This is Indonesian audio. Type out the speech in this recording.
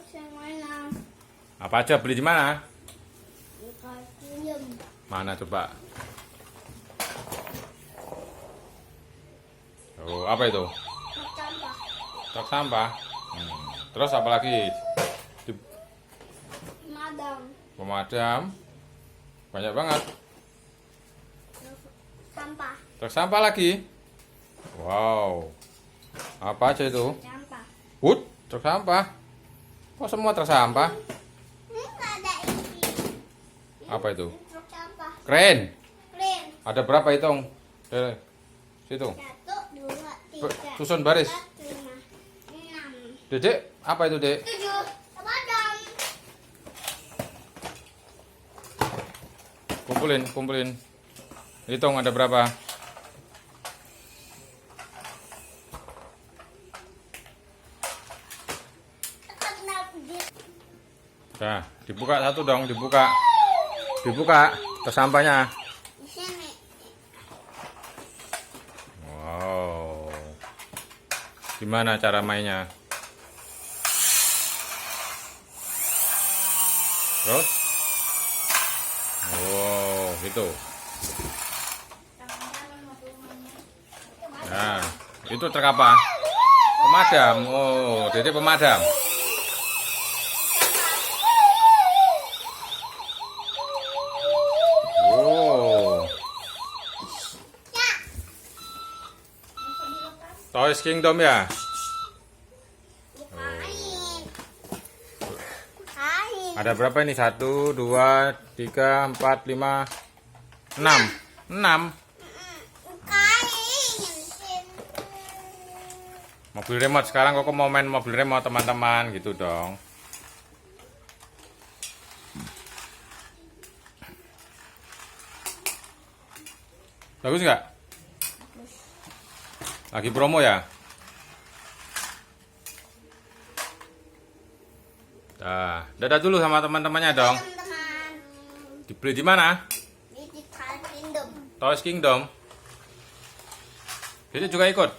Saya mainan. Apa aja beli di mana? Pinjam. Mana coba? Oh, apa itu? Sampah. Truk sampah. Terus apa lagi? Madam. Pemadam. Banyak banget. Sampah. Truk sampah lagi. Wow. Apa aja itu? Sampah. Truk sampah. Kok semua truk sampah? Nggak ada isi. Apa itu? Truk sampah. Keren. Keren. Ada berapa hitung? Situ. 1, 2, 3. Susun baris. 4, 5, 6, Dedek, apa itu, Dek? 7. Madam. Kumpulin. Hitung ada berapa? Nah, dibuka satu dong, dibuka. Ke sampahnya. Di sini. Wow. Gimana cara mainnya? Terus? Wow, gitu. Nah, itu truk apa? Pemadam. Oh, Dede pemadam. Wow. Toys Kingdom ya? Ada berapa ini? 1, 2, 3, 4, 5, 6. 6. Mobil remote. Sekarang kok mau main mobil remote, teman-teman, gitu dong. Bagus nggak? Lagi promo ya? Nah, dadah dulu sama teman-temannya dong. Teman-teman. Dibeli di mana? Di Kingdom. Toys Kingdom. Jadi juga ikut.